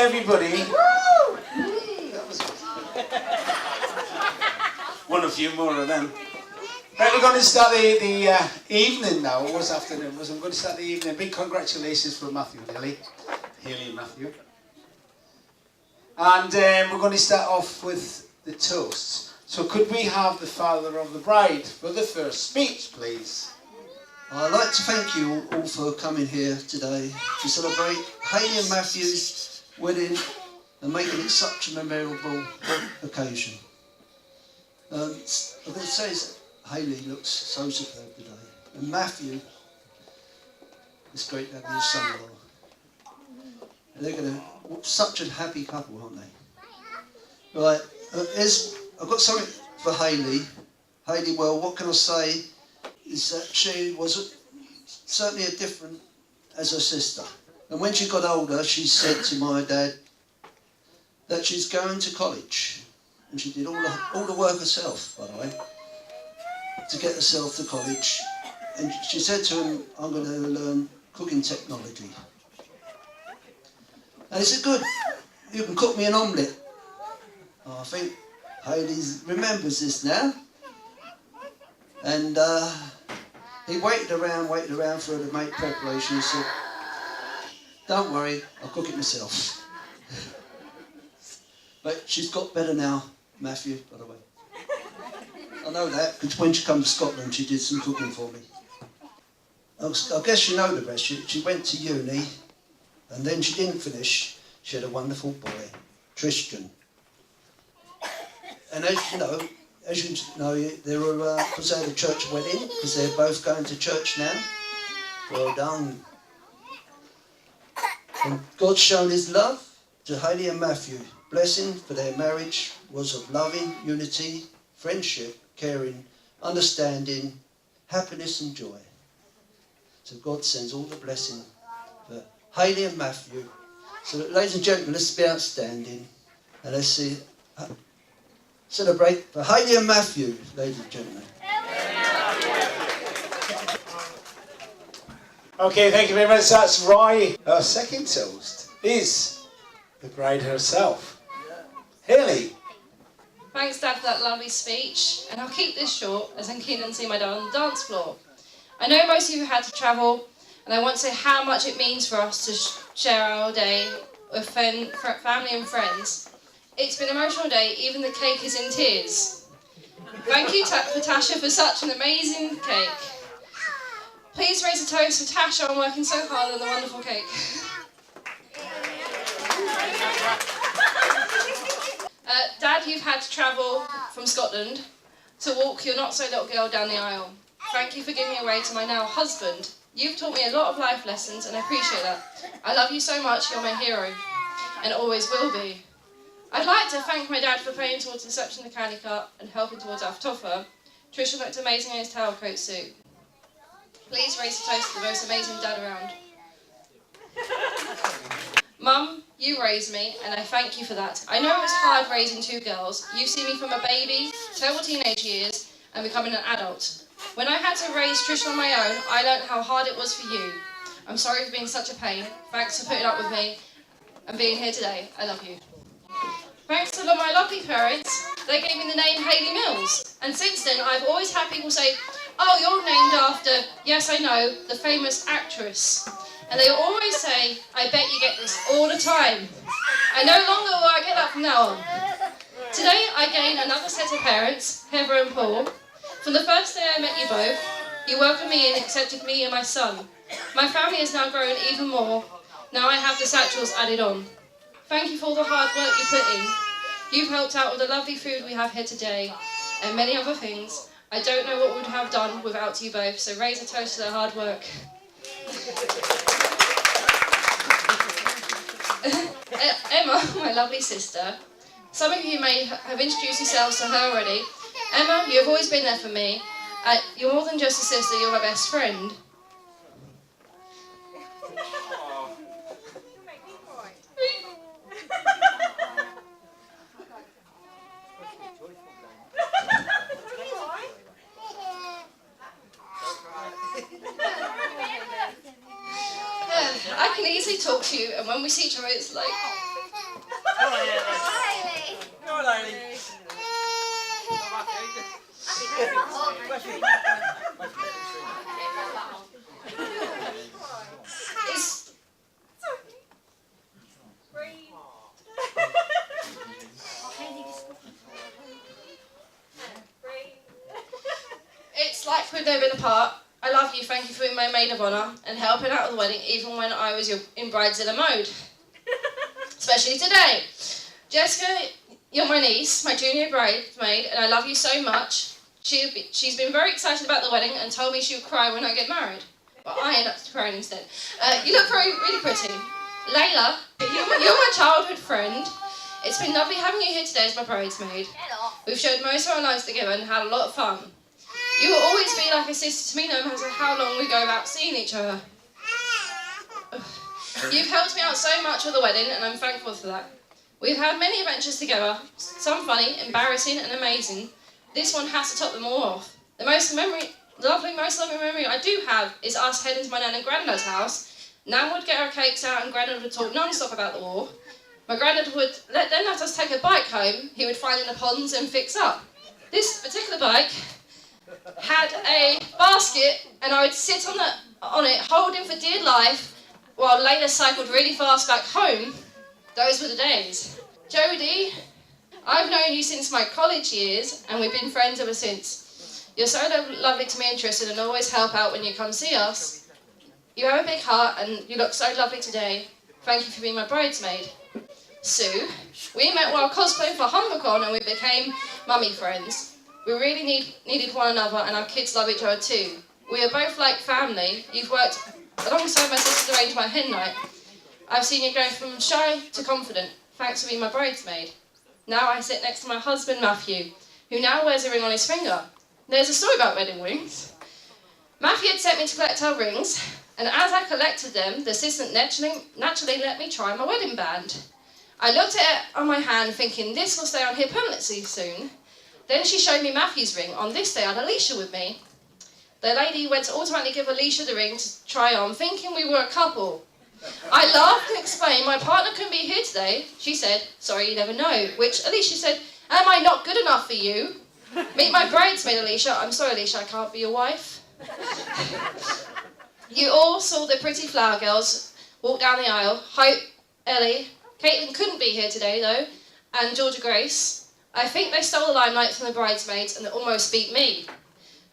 everybody. That was good. One a few more of them. Right, we're going to start the evening now. It was afternoon, was I'm going to start the evening. Big congratulations for Matthew and Haley and Matthew. And we're going to start off with the toasts. So could we have the father of the bride for the first speech, please? I'd like to thank you all for coming here today to celebrate Haley and Matthew's wedding and making it such a memorable occasion. I'm going to say Haley looks so superb today, and Matthew, it's great to have his son-in-law. And they're going to, such a happy couple, aren't they? Right, I've got something for Haley. Haley, well, what can I say is that she was certainly a different as her sister. And when she got older, she said to my dad that she's going to college. And she did all the work herself, by the way, to get herself to college. And she said to him, I'm going to learn cooking technology. And he said, good, you can cook me an omelette. I think Haley remembers this now. And he waited around for her to make preparation. He said, don't worry, I'll cook it myself. But she's got better now, Matthew, by the way. I know that, because when she came to Scotland, she did some cooking for me. I guess you know the rest. She went to uni, and then she didn't finish. She had a wonderful boy, Tristan. And as you know, they were, because they had a church wedding, because they're both going to church now. Well done. And God's shown his love to Haley and Matthew. Blessing for their marriage was of loving, unity, friendship, caring, understanding, happiness and joy. So God sends all the blessing for Haley and Matthew. So ladies and gentlemen, let's be outstanding. And let's see, celebrate for Haley and Matthew, ladies and gentlemen. Okay, thank you very much. That's Roy. Our second toast is the bride herself. Haley. Thanks, Dad, for that lovely speech. And I'll keep this short, as I'm keen on seeing my dad on the dance floor. I know most of you had to travel, and I want to say how much it means for us to share our day with family and friends. It's been an emotional day, even the cake is in tears. Thank you for Tasha for such an amazing cake. Please raise a toast for Tasha on working so hard on the wonderful cake. Dad, you've had to travel from Scotland to walk your not-so-little girl down the aisle. Thank you for giving me away to my now husband. You've taught me a lot of life lessons and I appreciate that. I love you so much, you're my hero, and always will be. I'd like to thank my dad for paying towards the reception of the candy cart and helping towards our photographer. Trisha looked amazing in his towel coat suit. Please raise a toast to the most amazing dad around. Mum, you raised me, and I thank you for that. I know it was hard raising two girls. You've seen me from a baby, terrible teenage years, and becoming an adult. When I had to raise Trish on my own, I learned how hard it was for you. I'm sorry for being such a pain. Thanks for putting up with me and being here today. I love you. Thanks to my lovely parents, they gave me the name Haley Mills. And since then, I've always had people say, oh, you're named after, yes, I know, the famous actress. And they always say, I bet you get this all the time. I no longer will I get that from now on. Today, I gain another set of parents, Heather and Paul. From the first day I met you both, you welcomed me and accepted me and my son. My family has now grown even more. Now I have the satchels added on. Thank you for all the hard work you put in. You've helped out with the lovely food we have here today, and many other things. I don't know what we would have done without you both, so raise a toast to their hard work. Emma, my lovely sister. Some of you may have introduced yourselves to her already. Emma, you have always been there for me. You're more than just a sister, you're my best friend. I can easily talk to you, and when we see each other, it's like It's, it's like we've never been apart. I love you, thank you for being my maid of honour and helping out at the wedding even when I was in bridezilla mode. Especially today. Jessica, you're my niece, my junior bridesmaid, and I love you so much. She's been very excited about the wedding and told me she would cry when I get married. But I end up crying instead. You look really pretty. Layla, you're my childhood friend. It's been lovely having you here today as my bridesmaid. We've shared most of our lives together and had a lot of fun. You will always be like a sister to me no matter how long we go without seeing each other. You've helped me out so much with the wedding and I'm thankful for that. We've had many adventures together, some funny, embarrassing and amazing. This one has to top them all off. The most lovely memory I do have is us heading to my nan and granddad's house. Nan would get our cakes out and Grandad would talk non-stop about the war. My Grandad would let us take a bike home he would find in the ponds and fix up. This particular bike had a basket and I would sit on it holding for dear life while Layla cycled really fast back home. Those were the days. Jodie, I've known you since my college years and we've been friends ever since. You're so lovely to me and Tristan and always help out when you come see us. You have a big heart and you look so lovely today. Thank you for being my bridesmaid. Sue, we met while cosplaying for HumberCon and we became mummy friends. We really needed one another and our kids love each other too. We are both like family. You've worked alongside my sister to arrange my hen night. I've seen you go from shy to confident. Thanks for being my bridesmaid. Now I sit next to my husband Matthew, who now wears a ring on his finger. There's a story about wedding rings. Matthew had sent me to collect our rings, and as I collected them, the assistant naturally let me try my wedding band. I looked at it on my hand thinking this will stay on here permanently soon. Then she showed me Matthew's ring. On this day I had Alicia with me. The lady went to automatically give Alicia the ring to try on, thinking we were a couple. I laughed and explained my partner couldn't be here today. She said, sorry, you never know. Which Alicia said, am I not good enough for you? Meet my bridesmaid, Alicia. I'm sorry, Alicia, I can't be your wife. You all saw the pretty flower girls walk down the aisle. Hope, Ellie, Caitlin couldn't be here today though, and Georgia Grace. I think they stole the limelight from the bridesmaids and almost beat me.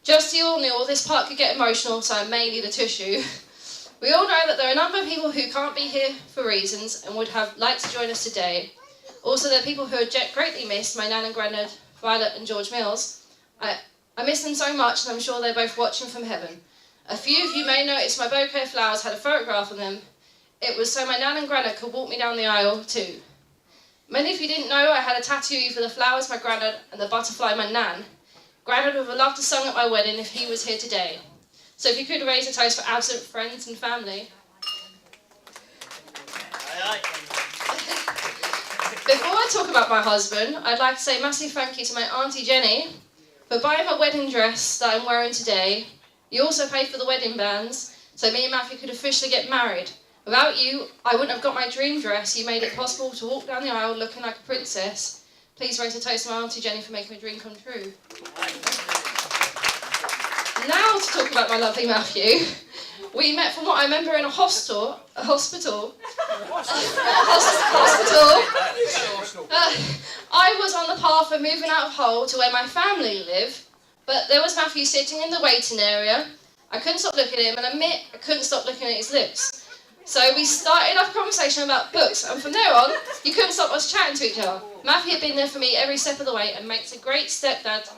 Just so you all knew, this part could get emotional, so I may need a tissue. We all know that there are a number of people who can't be here for reasons and would have liked to join us today. Also, there are people who are greatly missed, my nan and granddad, Violet and George Mills. I miss them so much and I'm sure they're both watching from heaven. A few of you may notice my bouquet of flowers had a photograph on them. It was so my nan and granddad could walk me down the aisle too. Many of you didn't know I had a tattoo for the flowers my granddad and the butterfly my nan. Granddad would have loved to sing at my wedding if he was here today. So if you could raise a toast for absent friends and family. Before I talk about my husband, I'd like to say a massive thank you to my Auntie Jenny for buying my wedding dress that I'm wearing today. You also paid for the wedding bands, so me and Matthew could officially get married. Without you, I wouldn't have got my dream dress. You made it possible to walk down the aisle looking like a princess. Please raise a toast to my Auntie Jenny for making my dream come true. Now to talk about my lovely Matthew. We met from what I remember in a hospital. I was on the path of moving out of Hull to where my family live, but there was Matthew sitting in the waiting area. I couldn't stop looking at him, and I admit I couldn't stop looking at his lips. So we started up a conversation about books, and from there on, you couldn't stop us chatting to each other. Matthew had been there for me every step of the way and makes a great stepdad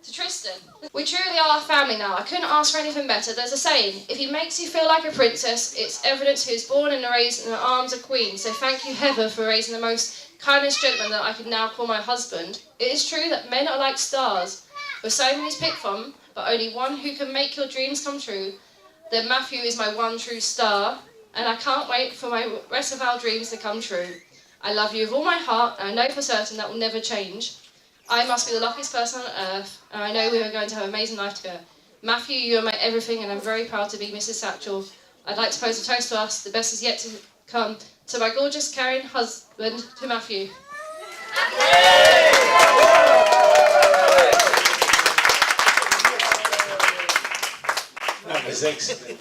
to Tristan. We truly are a family now. I couldn't ask for anything better. There's a saying, if he makes you feel like a princess, it's evidence he was born and raised in the arms of queen. So thank you, Heather, for raising the most kindest gentleman that I can now call my husband. It is true that men are like stars, with so many to pick from, but only one who can make your dreams come true. Then Matthew is my one true star, and I can't wait for my rest of our dreams to come true. I love you with all my heart, and I know for certain that will never change. I must be the luckiest person on earth, and I know we are going to have an amazing life together. Matthew, you are my everything, and I'm very proud to be Mrs. Satchel. I'd like to pose a toast to us, the best is yet to come, to my gorgeous, caring husband, to Matthew. It's excellent.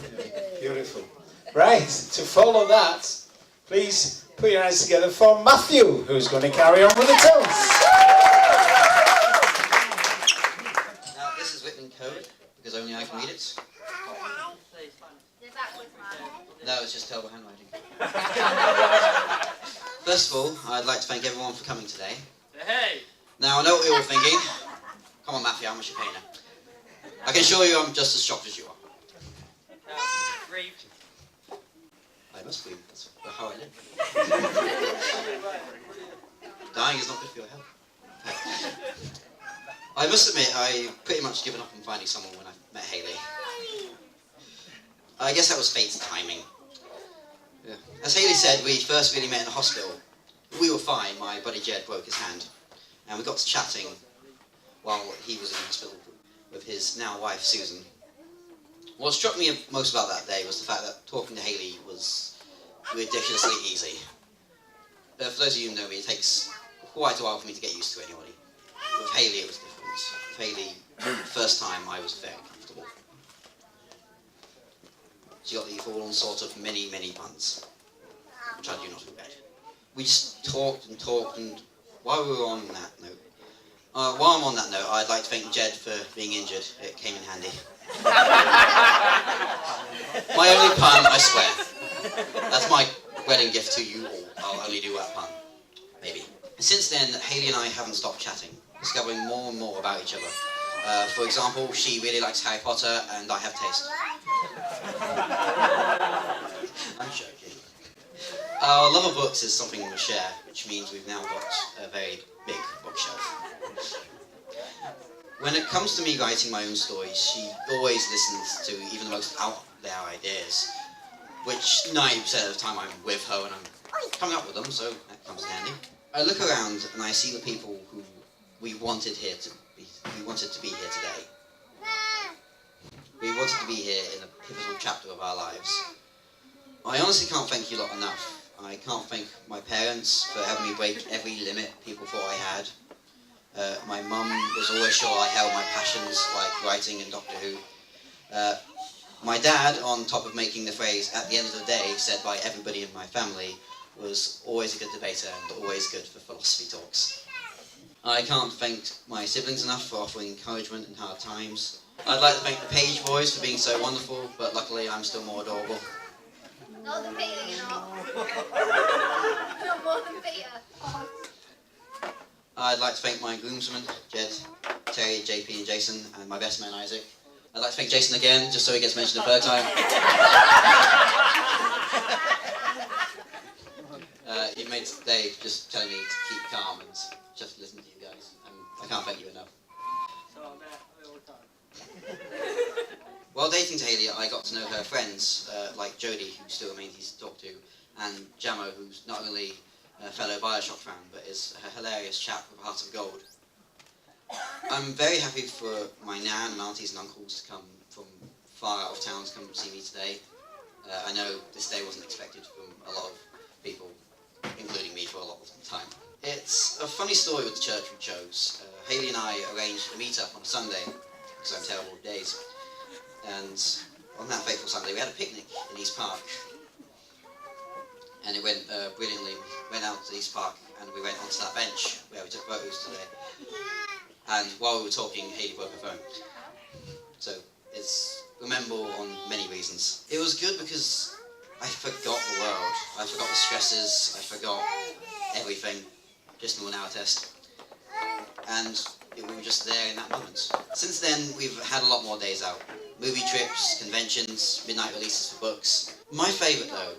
Beautiful. Right, to follow that, please put your hands together for Matthew, who's going to carry on with the toast. Now, this is written in code, because only I can read it. No, it's just terrible handwriting. First of all, I'd like to thank everyone for coming today. Hey! Now, I know what you're all thinking. Come on, Matthew, how much you paying now? I can assure you I'm just as shocked as you are. I must be. That's how I live. Dying is not good for your health. I must admit, I pretty much given up on finding someone when I met Hayley. I guess that was fate's timing. Yeah. As Hayley said, we first really met in the hospital. We were fine. My buddy Jed broke his hand, and we got to chatting while he was in hospital with his now wife Susan. What struck me most about that day was the fact that talking to Hayley was ridiculously easy. For those of you who know me, it takes quite a while for me to get used to anybody. With Hayley it was different. With Hayley, the first time I was very comfortable. She got the all sort of many puns, which I do not regret. We just talked, and while we were on that note, while I'm on that note, I'd like to thank Jed for being injured. It came in handy. My only pun, I swear. That's my wedding gift to you all. I'll only do that pun. Maybe. Since then, Hayley and I haven't stopped chatting, discovering more and more about each other. For example, she really likes Harry Potter, and I have taste. I'm joking. Our love of books is something we share, which means we've now got a very big bookshelf. When it comes to me writing my own stories, she always listens to even the most out there ideas, which 90% of the time I'm with her and I'm coming up with them, so that comes in handy. I look around and I see the people who we wanted to be here today. We wanted to be here in a pivotal chapter of our lives. I honestly can't thank you lot enough. I can't thank my parents for having me break every limit people thought I had. My mum was always sure I held my passions like writing and Doctor Who. My dad, on top of making the phrase "at the end of the day" said by everybody in my family, was always a good debater and always good for philosophy talks. I can't thank my siblings enough for offering encouragement in hard times. I'd like to thank the Page boys for being so wonderful, but luckily I'm still more adorable. Not the Peter, you're not. Not more than Peter. I'd like to thank my groomsmen, Jed, Terry, JP and Jason, and my best man Isaac. I'd like to thank Jason again, just so he gets mentioned a third time. You've made today just telling me to keep calm and just listen to you guys. I can't thank you enough. While dating Hayley, I got to know her friends, like Jodie, who still remains easy to talk to, and Jamo, who's not only a fellow Bioshock fan, but is a hilarious chap with a heart of gold. I'm very happy for my nan and aunties and uncles to come from far out of town to come see me today. I know this day wasn't expected from a lot of people, including me for a lot of the time. It's a funny story with the church we chose. Hayley and I arranged a meet-up on a Sunday, because I'm terrible with days. And on that fateful Sunday, we had a picnic in East Park. And it went brilliantly. We went out to East Park and we went onto that bench where we took photos today. And while we were talking, Hayley broke her phone. So it's memorable on many reasons. It was good because I forgot the world. I forgot the stresses. I forgot everything. Just an 1 hour test. And we were just there in that moment. Since then, we've had a lot more days out. Movie trips, conventions, midnight releases for books. My favourite though,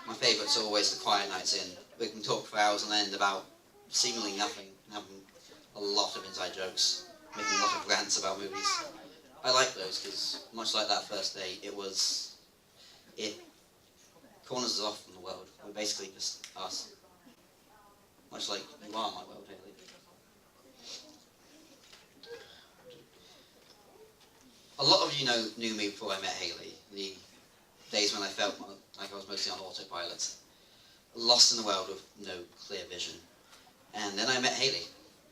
my favourites are always the quiet nights in. We can talk for hours on end about seemingly nothing, and having a lot of inside jokes, making a lot of rants about movies. I like those because, much like that first day, it corners us off from the world. We're basically just us. Much like you are my world, Hayley. A lot of you knew me before I met Hayley, the days when I felt like I was mostly on autopilot, lost in the world with no clear vision. And then I met Hayley,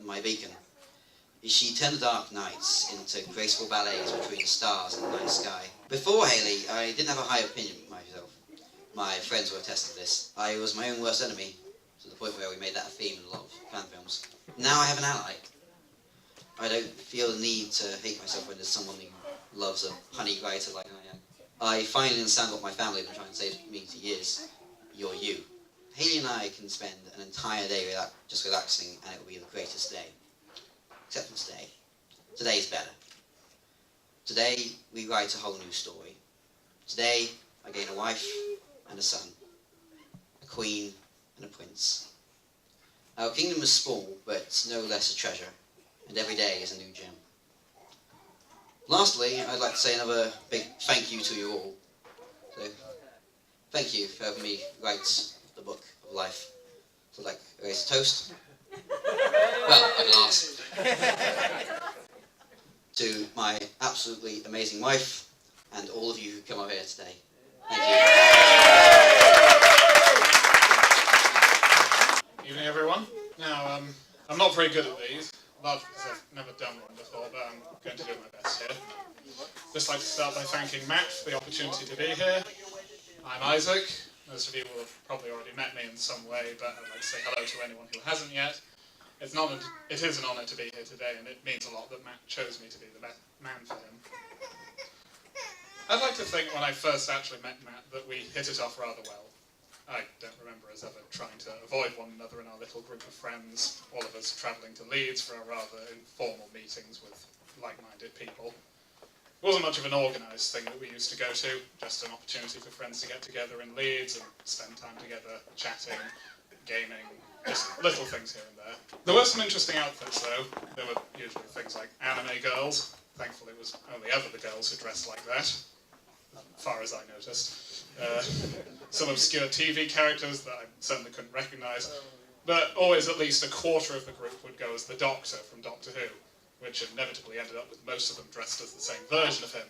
my beacon. She turned the dark nights into graceful ballets between the stars and the night sky. Before Hayley, I didn't have a high opinion of myself. My friends will attest to this. I was my own worst enemy, to the point where we made that a theme in a lot of fan films. Now I have an ally. I don't feel the need to hate myself when there's someone who loves a honey writer like I am. I finally understand what my family have been trying to say to me for years. You're you. Hayley and I can spend an entire day just relaxing, and it will be the greatest day. Except for today. Today's better. Today, we write a whole new story. Today, I gain a wife and a son, a queen and a prince. Our kingdom is small, but no less a treasure, and every day is a new gem. Lastly, I'd like to say another big thank you to you all. So, thank you for having me write the book of life. So I'd like to raise a toast. Well, a glass. To my absolutely amazing wife, and all of you who come over here today. Thank you. Evening, everyone. Now, I'm not very good at these, because I've never done one before, but I'm going to do my best here. Just like to start by thanking Matt for the opportunity to be here. I'm Isaac. Most of you will have probably already met me in some way, but I'd like to say hello to anyone who hasn't yet. It is an honour to be here today, and it means a lot that Matt chose me to be the man for him. I'd like to think when I first actually met Matt that we hit it off rather well. I don't remember us ever trying to avoid one another in our little group of friends, all of us travelling to Leeds for our rather informal meetings with like-minded people. It wasn't much of an organised thing that we used to go to, just an opportunity for friends to get together in Leeds and spend time together chatting, gaming, just little things here and there. There were some interesting outfits though. There were usually things like anime girls. Thankfully it was only ever the girls who dressed like that, as far as I noticed. Some obscure TV characters that I certainly couldn't recognise, but always at least a quarter of the group would go as the Doctor from Doctor Who, which inevitably ended up with most of them dressed as the same version of him.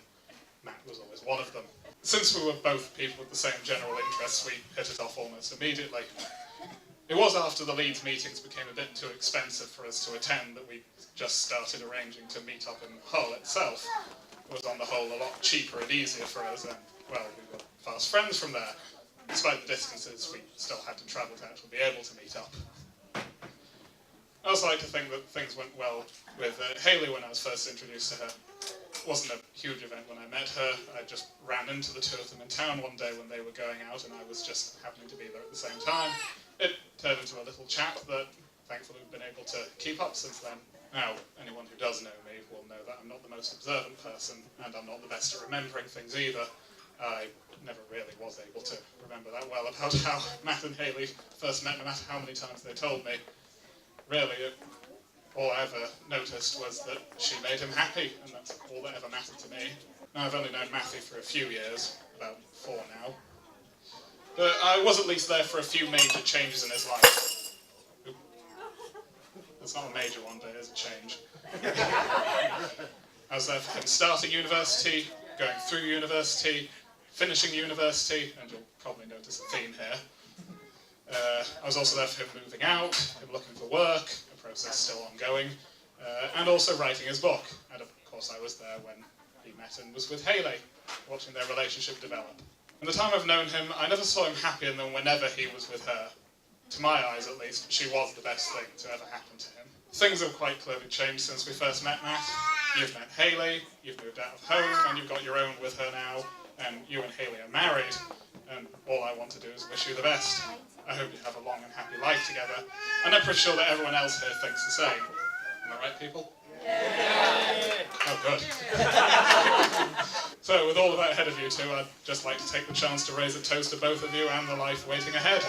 Matt was always one of them. Since we were both people with the same general interests, we hit it off almost immediately. It was after the Leeds meetings became a bit too expensive for us to attend that we just started arranging to meet up in Hull itself. It was on the whole a lot cheaper and easier for us, and, well, we were fast friends from there. Despite the distances, we still had to travel to actually be able to meet up. I also like to think that things went well with Hayley when I was first introduced to her. It wasn't a huge event when I met her. I just ran into the two of them in town one day when they were going out, and I was just happening to be there at the same time. It turned into a little chat that thankfully we've been able to keep up since then. Now, anyone who does know me will know that I'm not the most observant person, and I'm not the best at remembering things either. I never really was able to remember that well about how Matt and Hayley first met, no matter how many times they told me. Really, all I ever noticed was that she made him happy, and that's all that ever mattered to me. Now, I've only known Matthew for a few years, about 4 now. But I was at least there for a few major changes in his life. That's not a major one, but it is a change. I was there for him starting university, going through university, finishing university, and you'll probably notice a theme here. I was also there for him moving out, him looking for work, a process still ongoing, and also writing his book. And of course I was there when he met and was with Hayley, watching their relationship develop. In the time I've known him, I never saw him happier than whenever he was with her. To my eyes, at least, she was the best thing to ever happen to him. Things have quite clearly changed since we first met Matt. You've met Hayley, you've moved out of home, and you've got your own with her now, and you and Hayley are married, and all I want to do is wish you the best. I hope you have a long and happy life together, and I'm pretty sure that everyone else here thinks the same. Am I right, people? Yeah. Oh, good. So, with all of that ahead of you two, I'd just like to take the chance to raise a toast to both of you and the life waiting ahead.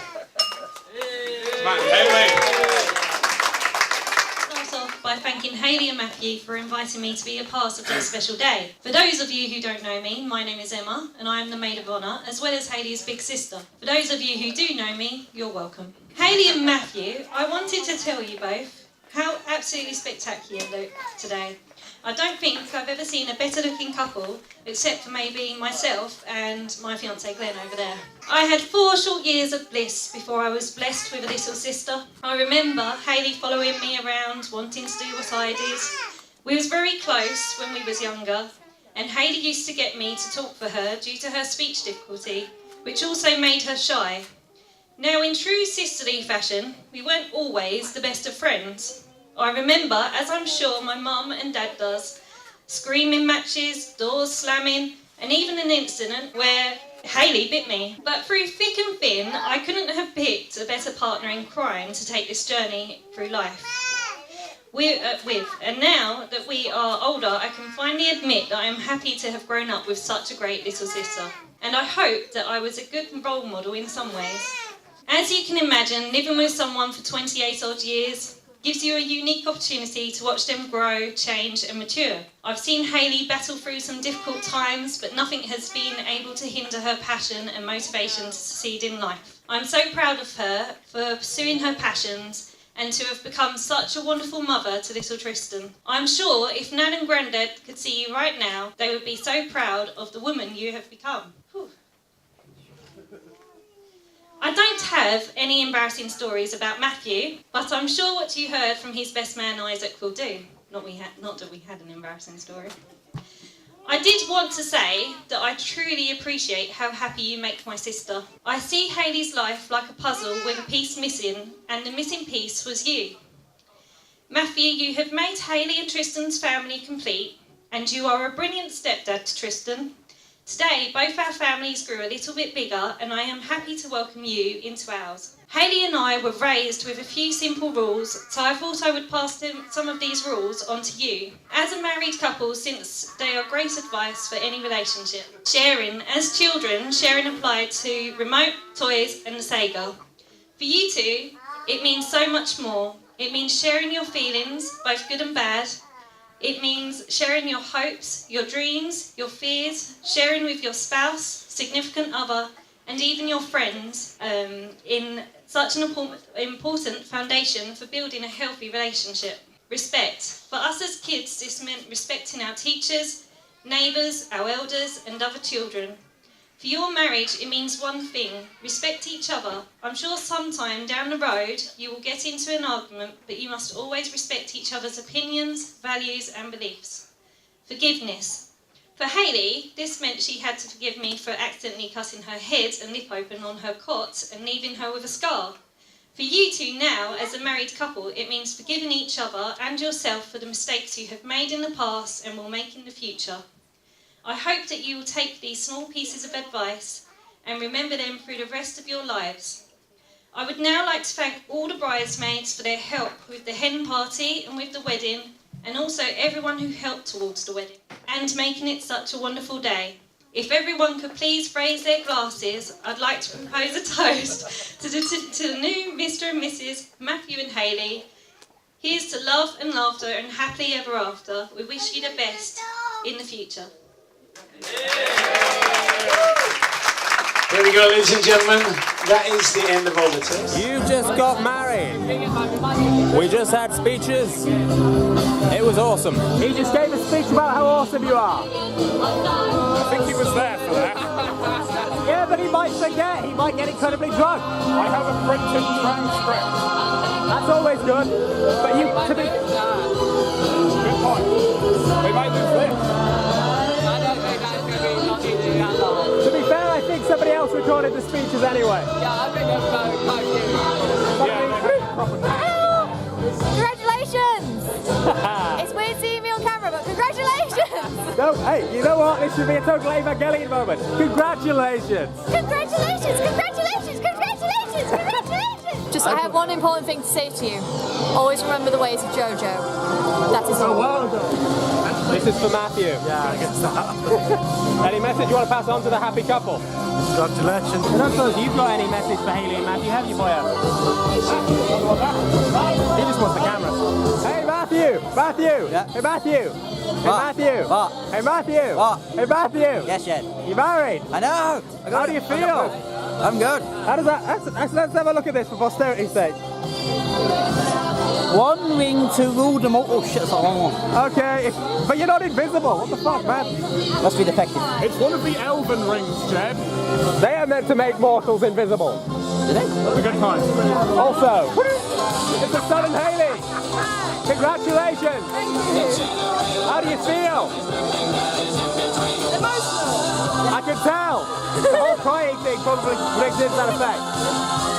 Matt and Hayley. Start off by thanking Hayley and Matthew for inviting me to be a part of this special day. For those of you who don't know me, my name is Emma, and I am the maid of honour, as well as Hayley's big sister. For those of you who do know me, you're welcome. Hayley and Matthew, I wanted to tell you both how absolutely spectacular you look today. I don't think I've ever seen a better looking couple, except for maybe myself and my fiancé Glenn over there. I had 4 short years of bliss before I was blessed with a little sister. I remember Hayley following me around, wanting to do what I did. We was very close when we was younger, and Hayley used to get me to talk for her due to her speech difficulty, which also made her shy. Now, in true sisterly fashion, we weren't always the best of friends. I remember, as I'm sure my mum and dad does, screaming matches, doors slamming, and even an incident where Hayley bit me. But through thick and thin, I couldn't have picked a better partner in crime to take this journey through life with. And now that we are older, I can finally admit that I am happy to have grown up with such a great little sister. And I hope that I was a good role model in some ways. As you can imagine, living with someone for 28 odd years gives you a unique opportunity to watch them grow, change and mature. I've seen Hayley battle through some difficult times, but nothing has been able to hinder her passion and motivation to succeed in life. I'm so proud of her for pursuing her passions and to have become such a wonderful mother to little Tristan. I'm sure if Nan and Grandad could see you right now, they would be so proud of the woman you have become. Whew. I don't have any embarrassing stories about Matthew, but I'm sure what you heard from his best man Isaac will do. Not that we had an embarrassing story. I did want to say that I truly appreciate how happy you make my sister. I see Hayley's life like a puzzle with a piece missing, and the missing piece was you. Matthew, you have made Hayley and Tristan's family complete, and you are a brilliant stepdad to Tristan. Today, both our families grew a little bit bigger, and I am happy to welcome you into ours. Hayley and I were raised with a few simple rules, so I thought I would pass some of these rules on to you. As a married couple, since they are great advice for any relationship. Sharing. As children, sharing applied to remote, toys and the Sega. For you two, it means so much more. It means sharing your feelings, both good and bad. It means sharing your hopes, your dreams, your fears, sharing with your spouse, significant other, and even your friends in such an important foundation for building a healthy relationship. Respect. For us as kids, this meant respecting our teachers, neighbours, our elders, and other children. For your marriage, it means one thing: respect each other. I'm sure sometime down the road you will get into an argument, but you must always respect each other's opinions, values and beliefs. Forgiveness. For Hayley, this meant she had to forgive me for accidentally cutting her head and lip open on her cot and leaving her with a scar. For you two now, as a married couple, it means forgiving each other and yourself for the mistakes you have made in the past and will make in the future. I hope that you will take these small pieces of advice and remember them through the rest of your lives. I would now like to thank all the bridesmaids for their help with the hen party and with the wedding, and also everyone who helped towards the wedding and making it such a wonderful day. If everyone could please raise their glasses, I'd like to propose a toast to the new Mr. and Mrs. Matthew and Hayley. Here's to love and laughter and happily ever after. We wish you the best in the future. Here we go, ladies and gentlemen. That is the end of all the toasts. You just got married. We just had speeches. It was awesome. He just gave a speech about how awesome you are. I think he was there for that. Yeah, but he might forget. He might get incredibly drunk. I have a printed transcript. That's always good. But you, to be... Good point. We might do this. To be fair, I think somebody else recorded the speeches anyway. Congratulations! It's weird seeing me on camera, but congratulations! No, hey, you know what? This should be a total Evangelion moment. Congratulations! Congratulations! Congratulations! Congratulations! Congratulations! Just, I have one important thing to say to you. Always remember the ways of JoJo. That is all. Well done. This is for Matthew. Yeah, I guess that. Any message you want to pass on to the happy couple? Congratulations. I don't suppose you've got any message for Hayley and Matthew, have you, boyo? He just wants the camera. Hey, Matthew! Matthew! Yeah. Hey, Matthew! Hey, What? Matthew! What? Hey, Matthew! What? Hey, Matthew! Yes, Ed. You married? I know. How do you feel? I'm good. How does that... Let's have a look at this for posterity's sake. One ring to rule them all. Oh shit, that's a long one. Okay, but you're not invisible. What the fuck, man? Must be defective. It's one of the elven rings, Jed. They are meant to make mortals invisible. Do they? That's a good point. Also, it's the Son and Hayley. Congratulations! Thank you. How do you feel? Emotional. I can tell. The whole crying thing probably exerts that effect.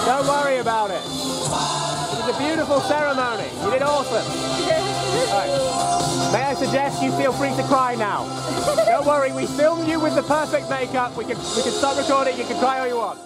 Don't worry about it. It was a beautiful ceremony. You did awesome. Right. May I suggest you feel free to cry now? Don't worry, we filmed you with the perfect makeup. We can stop recording. You can cry all you want.